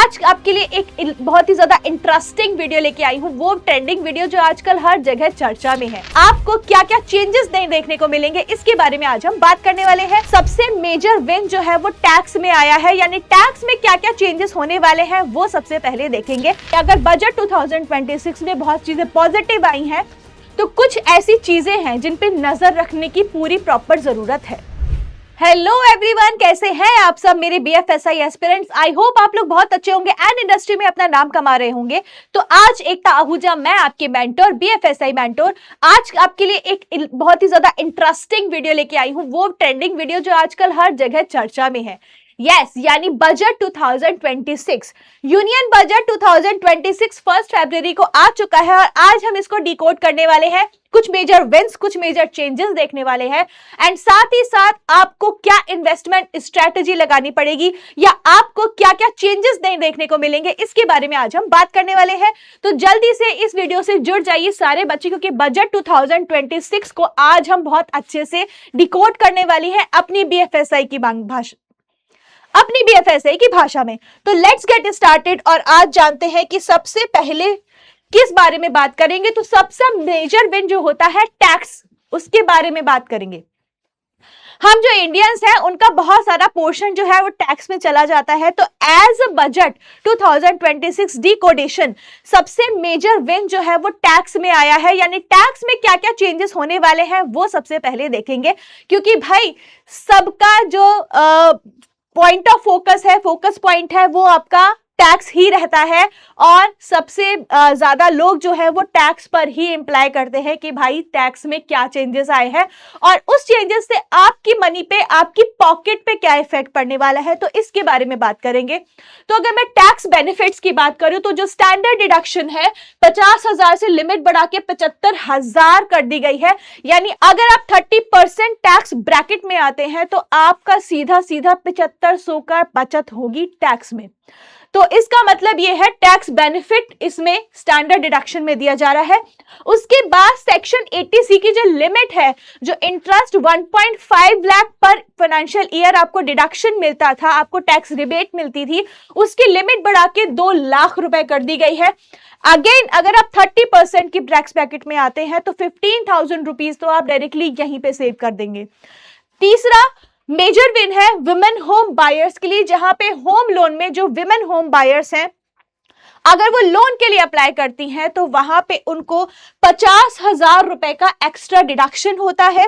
आज आपके लिए एक बहुत ही ज्यादा इंटरेस्टिंग वीडियो लेके आई हूँ, वो ट्रेंडिंग वीडियो जो आजकल हर जगह चर्चा में है। आपको क्या क्या चेंजेस नहीं देखने को मिलेंगे इसके बारे में आज हम बात करने वाले हैं। सबसे मेजर विन जो है वो टैक्स में आया है, यानी टैक्स में क्या क्या चेंजेस होने वाले हैं वो सबसे पहले देखेंगे। अगर बजट 2026 में बहुत चीजें पॉजिटिव आई हैं, तो कुछ ऐसी चीजें हैं जिन पे नजर रखने की पूरी प्रॉपर जरूरत है। हेलो एवरीवन, कैसे हैं आप सब मेरे बीएफएसआई एस्पिरेंट्स। आई होप आप लोग बहुत अच्छे होंगे एंड इंडस्ट्री में अपना नाम कमा रहे होंगे। तो आज एकता आहूजा, मैं आपके मेंटोर, बीएफएसआई मेंटोर, आज आपके लिए एक बहुत ही ज्यादा इंटरेस्टिंग वीडियो लेके आई हूँ, वो ट्रेंडिंग वीडियो जो आजकल हर जगह चर्चा में है। यानी बजट 2026, यूनियन बजट 2026 1 फरवरी को आ चुका है और आज हम इसको डिकोड करने वाले हैं। कुछ मेजर विंस, कुछ मेजर चेंजेस देखने वाले हैं एंड साथ ही साथ आपको क्या इन्वेस्टमेंट स्ट्रेटजी लगानी पड़ेगी या आपको क्या क्या चेंजेस नहीं देखने को मिलेंगे इसके बारे में आज हम बात करने वाले हैं। तो जल्दी से इस वीडियो से जुड़ जाइए सारे बच्चे, क्योंकि बजट 2026 को आज हम बहुत अच्छे से डिकोड करने वाली है अपनी बीएफएसआई की भाषा में। तो लेट्स गेट स्टार्टेड और आज जानते हैं कि सबसे पहले किस बारे में बात करेंगे। तो सबसे मेजर विन जो होता है टैक्स, उसके बारे में बात करेंगे। हम जो इंडियंस हैं उनका बहुत सारा पोर्शन जो है वो टैक्स में चला जाता है। तो एज अ बजट 2026 डिकोडेशन, सबसे मेजर विन जो है वो टैक्स में आया है, यानी टैक्स में क्या क्या चेंजेस होने वाले हैं वो सबसे पहले देखेंगे। क्योंकि भाई सबका जो पॉइंट ऑफ फोकस पॉइंट है वो आपका टैक्स ही रहता है और सबसे ज्यादा लोग जो है वो टैक्स पर ही इंप्लाई करते हैं कि भाई टैक्स में क्या चेंजेस आए हैं और उस चेंजेस से आपकी मनी पे, आपकी पॉकेट पे क्या इफेक्ट पड़ने वाला है, तो इसके बारे में बात करेंगे। तो अगर मैं टैक्स बेनिफिट्स की बात करूं तो जो स्टैंडर्ड डिडक्शन है 50,000 से लिमिट बढ़ा के 75,000 कर दी गई है। यानी अगर आप 30% टैक्स ब्रैकेट में आते हैं तो आपका सीधा 7500 का बचत होगी टैक्स में। तो इसका मतलब यह है टैक्स बेनिफिट इसमें स्टैंडर्ड डिडक्शन में दिया जा रहा है। उसके बाद सेक्शन 80C की जो लिमिट है, जो इंटरेस्ट 1.5 लाख पर फाइनेंशियल ईयर आपको डिडक्शन मिलता था, आपको टैक्स रिबेट मिलती थी, उसकी लिमिट बढ़ा के 2 लाख रुपए कर दी गई है। अगेन अगर आप 30% की टैक्स ब्रैकेट में आते हैं तो 15,000 रुपीज तो आप डायरेक्टली यहीं पे सेव कर देंगे। तीसरा मेजर विन है वुमेन होम बायर्स के लिए, जहां पे होम लोन में जो विमेन होम बायर्स हैं, अगर वो लोन के लिए अप्लाई करती हैं तो वहां पे उनको 50,000 रुपए का एक्स्ट्रा डिडक्शन होता है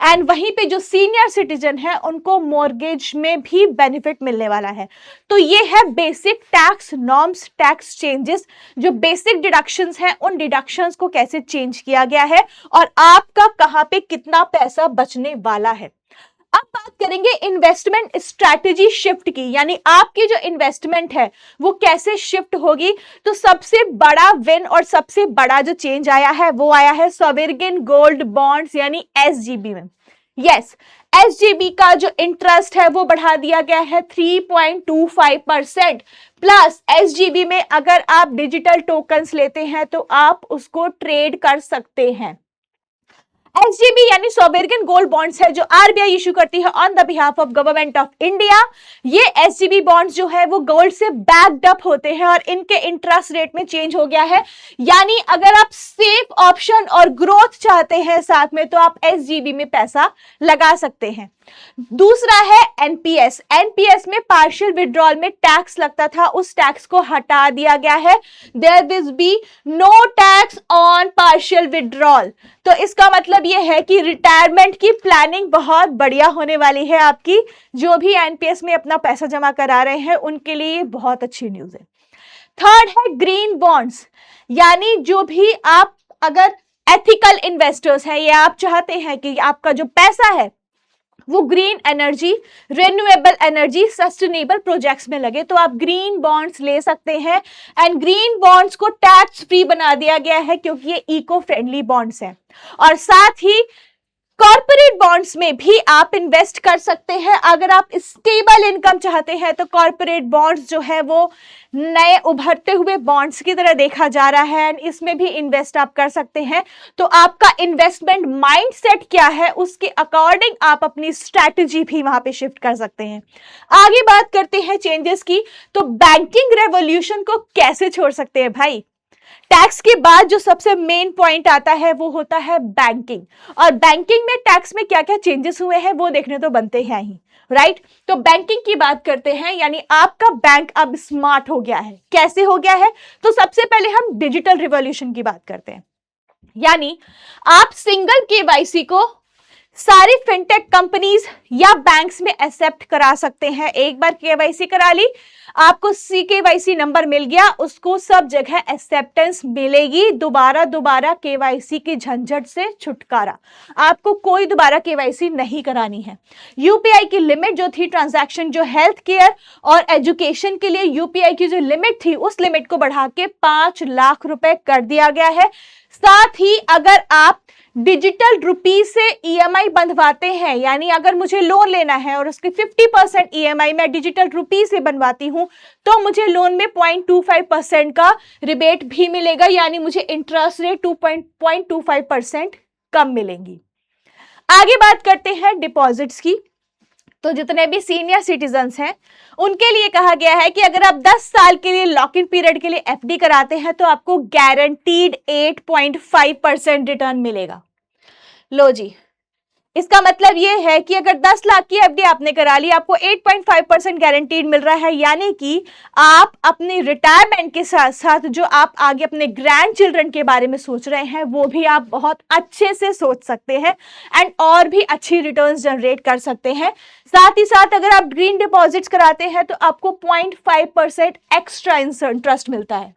एंड वहीं पे जो सीनियर सिटीजन है उनको मॉर्गेज में भी बेनिफिट मिलने वाला है। तो ये है basic tax norms, tax changes, जो बेसिक डिडक्शंस हैं उन डिडक्शंस को कैसे चेंज किया गया है और आपका कहां पे कितना पैसा बचने वाला है। अब बात करेंगे इन्वेस्टमेंट स्ट्रैटेजी शिफ्ट की, यानी आपकी जो इन्वेस्टमेंट है वो कैसे शिफ्ट होगी। तो सबसे बड़ा विन और सबसे बड़ा जो चेंज आया है वो आया है सॉवरेन गोल्ड बॉन्ड्स यानी एसजीबी में। एसजीबी का जो इंटरेस्ट है वो बढ़ा दिया गया है 3.25% प्लस एसजीबी में अगर आप डिजिटल टोकन्स लेते हैं तो आप उसको ट्रेड कर सकते हैं। एसजीबी यानी सॉवरेन गोल्ड बॉन्ड्स है जो आरबीआई इशू करती है on the behalf of government of India. ये एसजीबी बॉन्ड्स जो है वो गोल्ड से बैक्ड अप होते हैं और इनके इंटरेस्ट रेट में चेंज हो गया है। यानी अगर आप सेफ ऑप्शन और ग्रोथ चाहते हैं साथ में तो आप एसजीबी में पैसा लगा सकते हैं। दूसरा है एनपीएस। एनपीएस में पार्शियल विड्रॉल में टैक्स लगता था, उस टैक्स को हटा दिया गया है। There will be no tax on partial withdrawal. तो इसका मतलब यह है कि रिटायरमेंट की प्लानिंग बहुत बढ़िया होने वाली है आपकी। जो भी एनपीएस में अपना पैसा जमा करा रहे हैं उनके लिए बहुत अच्छी न्यूज है। थर्ड है ग्रीन बॉन्ड्स, यानी जो भी आप अगर एथिकल इन्वेस्टर्स हैं या आप चाहते हैं कि आपका जो पैसा है वो green energy, renewable energy, sustainable projects में लगे तो आप ग्रीन बॉन्ड्स ले सकते हैं। एंड ग्रीन बॉन्ड्स को टैक्स फ्री बना दिया गया है क्योंकि ये इको फ्रेंडली बॉन्ड्स हैं। और साथ ही कॉर्पोरेट बॉन्ड्स में भी आप इन्वेस्ट कर सकते हैं। अगर आप स्टेबल इनकम चाहते हैं तो कॉर्पोरेट बॉन्ड्स जो है वो नए उभरते हुए बॉन्ड्स की तरह देखा जा रहा है, इसमें भी इन्वेस्ट आप कर सकते हैं। तो आपका इन्वेस्टमेंट माइंडसेट क्या है उसके अकॉर्डिंग आप अपनी स्ट्रैटेजी भी वहां पे शिफ्ट कर सकते हैं। आगे बात करते हैं चेंजेस की। तो बैंकिंग रेवोल्यूशन को कैसे छोड़ सकते हैं भाई? टैक्स के बाद जो सबसे मेन पॉइंट आता है वो होता है बैंकिंग, और बैंकिंग में टैक्स में क्या क्या चेंजेस हुए हैं वो देखने तो बनते हैं ही, राइट। तो बैंकिंग की बात करते हैं, यानी आपका बैंक अब स्मार्ट हो गया है। कैसे हो गया है? तो सबसे पहले हम डिजिटल रिवॉल्यूशन की बात करते हैं, यानी आप सिंगल केवाईसी को सारी फिनटेक कंपनीज या बैंक्स में एक्सेप्ट करा सकते हैं। एक बार केवाईसी करा ली, आपको CKYC नंबर मिल गया, उसको सब जगह एक्सेप्टेंस मिलेगी। दोबारा केवाईसी की झंझट से छुटकारा, आपको कोई दोबारा केवाईसी नहीं करानी है। यूपीआई की लिमिट जो थी ट्रांजैक्शन, जो हेल्थ केयर और एजुकेशन के लिए यूपीआई की जो लिमिट थी, उस लिमिट को बढ़ा के 5 लाख रुपए कर दिया गया है। साथ ही अगर आप डिजिटल रुपी से ईएमआई बंधवाते हैं, यानी अगर मुझे लोन लेना है और उसके 50% ईएमआई मैं डिजिटल रुपी से बनवाती हूं, तो मुझे लोन में 0.25% का रिबेट भी मिलेगा, यानी मुझे इंटरेस्ट रेट 2.25% कम मिलेंगी। आगे बात करते हैं डिपॉजिट्स की। तो जितने भी सीनियर सिटीजन्स हैं उनके लिए कहा गया है कि अगर आप 10 साल के लिए लॉक इन पीरियड के लिए एफडी कराते हैं तो आपको गारंटीड 8.5% रिटर्न मिलेगा। लो जी, इसका मतलब ये है कि अगर 10 लाख की एफडी आपने करा ली, आपको 8.5% गारंटीड मिल रहा है, यानी कि आप अपनी रिटायरमेंट के साथ साथ जो आप आगे अपने ग्रैंड चिल्ड्रन के बारे में सोच रहे हैं वो भी आप बहुत अच्छे से सोच सकते हैं एंड और भी अच्छी रिटर्न्स जनरेट कर सकते हैं। साथ ही साथ अगर आप ग्रीन डिपॉजिट्स कराते हैं तो आपको 0.5% एक्स्ट्रा इंटरेस्ट मिलता है।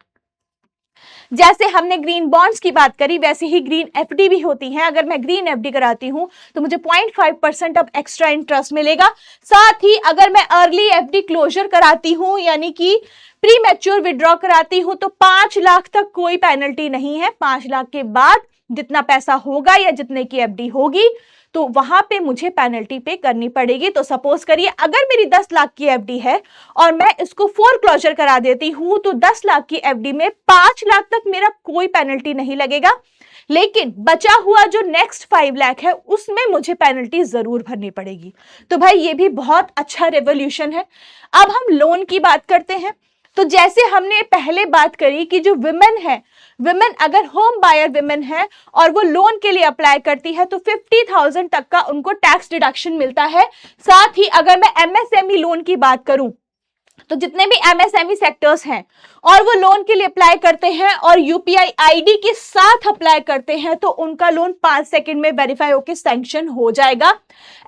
जैसे हमने ग्रीन बॉन्ड्स की बात करी, वैसे ही ग्रीन एफडी भी होती है। अगर मैं ग्रीन एफडी कराती हूं तो मुझे 0.5% अब एक्स्ट्रा इंटरेस्ट मिलेगा। साथ ही अगर मैं अर्ली एफडी क्लोजर कराती हूं, यानी कि प्री मैच्योर विड्रॉ कराती हूं, तो 5 लाख तक कोई पेनल्टी नहीं है। 5 लाख के बाद जितना पैसा होगा या जितने की एफडी होगी तो वहां पे मुझे पेनल्टी पे करनी पड़ेगी। तो सपोज करिए अगर मेरी 10 लाख की एफडी है और मैं इसको फोरक्लोजर करा देती हूं, तो 10 लाख की एफडी में 5 लाख तक मेरा कोई पेनल्टी नहीं लगेगा, लेकिन बचा हुआ जो नेक्स्ट 5 लाख है उसमें मुझे पेनल्टी जरूर भरनी पड़ेगी। तो भाई ये भी बहुत अच्छा रेवोल्यूशन है। अब हम लोन की बात करते हैं। तो जैसे हमने पहले बात करी कि जो विमेन है, विमेन अगर होम बायर विमेन है और वो लोन के लिए अप्लाई करती है तो 50,000 तक का उनको टैक्स डिडक्शन मिलता है। साथ ही अगर मैं एमएसएमई लोन की बात करूं तो जितने भी एमएसएमई सेक्टर्स हैं और वो लोन के लिए अप्लाई करते हैं और यूपीआई आईडी के साथ अप्लाई करते हैं तो उनका लोन 5 सेकंड में वेरीफाई होकर सैंक्शन हो जाएगा।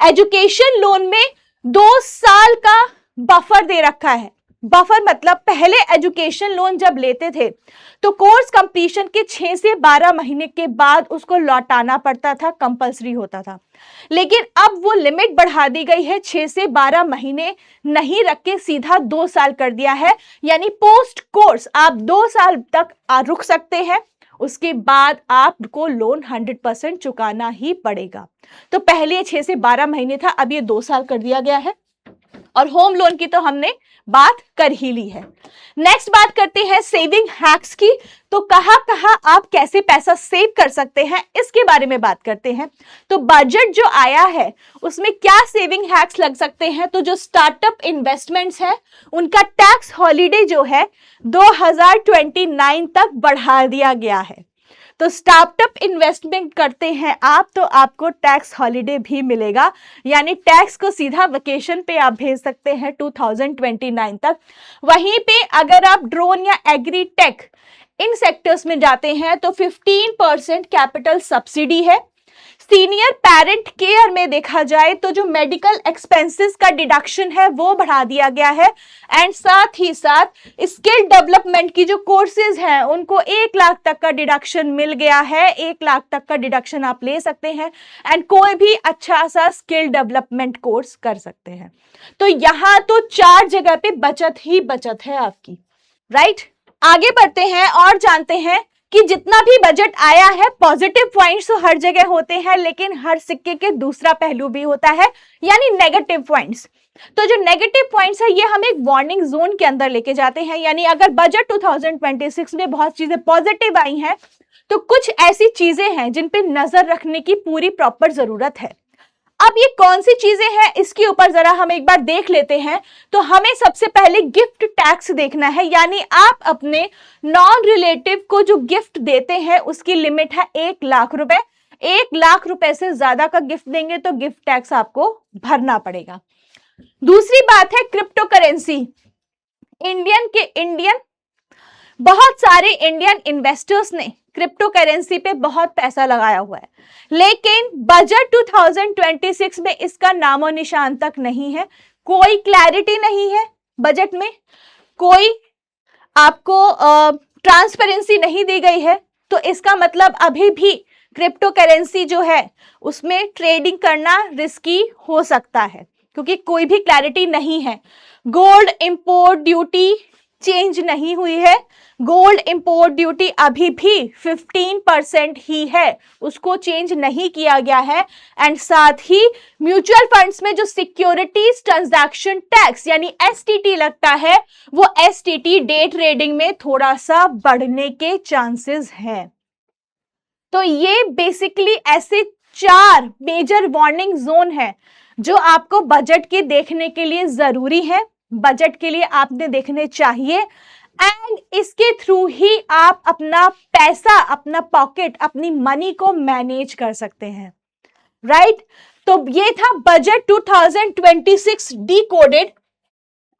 एजुकेशन लोन में 2 साल का बफर दे रखा है। बफर मतलब पहले एजुकेशन लोन जब लेते थे तो कोर्स कंप्लीशन के 6 से 12 महीने के बाद उसको लौटाना पड़ता था, कंपलसरी होता था। लेकिन अब वो लिमिट बढ़ा दी गई है, 6 से 12 महीने नहीं रख के सीधा 2 साल कर दिया है, यानी पोस्ट कोर्स आप 2 साल तक रुक सकते हैं, उसके बाद आपको लोन 100% चुकाना ही पड़ेगा। तो पहले 6 से 12 महीने था, अब ये 2 साल कर दिया गया है। और होम लोन की तो हमने बात कर ही ली है। नेक्स्ट बात करते हैं सेविंग हैक्स की। तो कहां कहां आप कैसे पैसा सेव कर सकते हैं इसके बारे में बात करते हैं। तो बजट जो आया है उसमें क्या सेविंग हैक्स लग सकते हैं। तो जो स्टार्टअप इन्वेस्टमेंट्स है उनका टैक्स हॉलिडे जो है 2029 तक बढ़ा दिया गया है। तो स्टार्टअप इन्वेस्टमेंट करते हैं आप तो आपको टैक्स हॉलिडे भी मिलेगा, यानी टैक्स को सीधा वेकेशन पे आप भेज सकते हैं 2029 तक। वहीं पे अगर आप ड्रोन या एग्री टेक इन सेक्टर्स में जाते हैं तो 15% कैपिटल सब्सिडी है। सीनियर पेरेंट केयर में देखा जाए तो जो मेडिकल एक्सपेंसेस का डिडक्शन है वो बढ़ा दिया गया है एंड साथ ही साथ स्किल डेवलपमेंट की जो कोर्सेज हैं उनको 1 लाख तक का डिडक्शन मिल गया है। 1 लाख तक का डिडक्शन आप ले सकते हैं एंड कोई भी अच्छा सा स्किल डेवलपमेंट कोर्स कर सकते हैं। तो यहां तो 4 जगह पे बचत ही बचत है आपकी, राइट। आगे बढ़ते हैं और जानते हैं कि जितना भी बजट आया है, पॉजिटिव पॉइंट्स तो हर जगह होते हैं, लेकिन हर सिक्के के दूसरा पहलू भी होता है, यानी नेगेटिव पॉइंट्स। तो जो नेगेटिव पॉइंट्स है ये हम एक वार्निंग जोन के अंदर लेके जाते हैं, यानी अगर बजट 2026 में बहुत चीजें पॉजिटिव आई हैं, तो कुछ ऐसी चीजें हैं जिन पे नजर रखने की पूरी प्रॉपर जरूरत है। अब ये कौन सी चीजें हैं, इसके ऊपर जरा हम एक बार देख लेते हैं। तो हमें सबसे पहले गिफ्ट टैक्स देखना है, यानी आप अपने नॉन रिलेटिव को जो गिफ्ट देते हैं उसकी लिमिट है 1 लाख रुपए। 1 लाख रुपए से ज्यादा का गिफ्ट देंगे तो गिफ्ट टैक्स आपको भरना पड़ेगा। दूसरी बात है क्रिप्टो करेंसी। बहुत सारे इंडियन इन्वेस्टर्स ने क्रिप्टो करेंसी पे बहुत पैसा लगाया हुआ है, लेकिन बजट 2026 में इसका नामो निशान तक नहीं है। कोई क्लैरिटी नहीं है बजट में, कोई आपको ट्रांसपेरेंसी नहीं दी गई है। तो इसका मतलब अभी भी क्रिप्टो करेंसी जो है उसमें ट्रेडिंग करना रिस्की हो सकता है, क्योंकि कोई भी क्लैरिटी नहीं है। गोल्ड इंपोर्ट ड्यूटी चेंज नहीं हुई है, गोल्ड इंपोर्ट ड्यूटी अभी भी 15% ही है, उसको चेंज नहीं किया गया है। एंड साथ ही म्यूचुअल फंड्स में जो सिक्योरिटीज ट्रांजैक्शन टैक्स यानी एसटीटी लगता है, वो एसटीटी डे ट्रेडिंग में थोड़ा सा बढ़ने के चांसेस हैं। तो ये बेसिकली ऐसे 4 मेजर वार्निंग जोन है जो आपको बजट के देखने के लिए जरूरी है, बजट के लिए आपने देखने चाहिए, एंड इसके थ्रू ही आप अपना पैसा, अपना पॉकेट, अपनी मनी को मैनेज कर सकते हैं, राइट। तो ये था बजट 2026 डिकोडेड,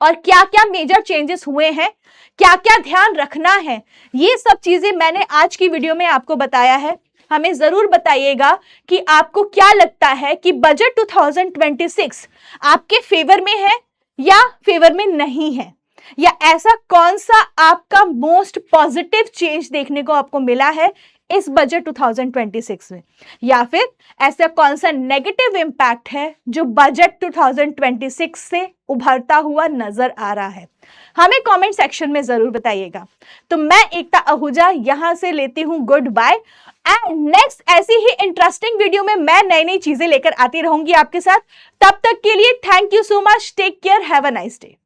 और क्या क्या मेजर चेंजेस हुए हैं, क्या क्या ध्यान रखना है, ये सब चीजें मैंने आज की वीडियो में आपको बताया है। हमें जरूर बताइएगा कि आपको क्या लगता है कि बजट 2026 आपके फेवर में है या फेवर में नहीं है, या ऐसा कौन सा आपका मोस्ट पॉजिटिव चेंज देखने को आपको मिला है इस बजट 2026 में, या फिर ऐसा कौन सा नेगेटिव इंपैक्ट है जो बजट 2026 से उभरता हुआ नजर आ रहा है। हमें कमेंट सेक्शन में जरूर बताइएगा। तो मैं एकता आहूजा यहां से लेती हूं गुड बाय, एंड नेक्स्ट ऐसी ही इंटरेस्टिंग वीडियो में मैं नई नई चीजें लेकर आती रहूंगी आपके साथ। तब तक के लिए thank you so much, take care, have a nice day.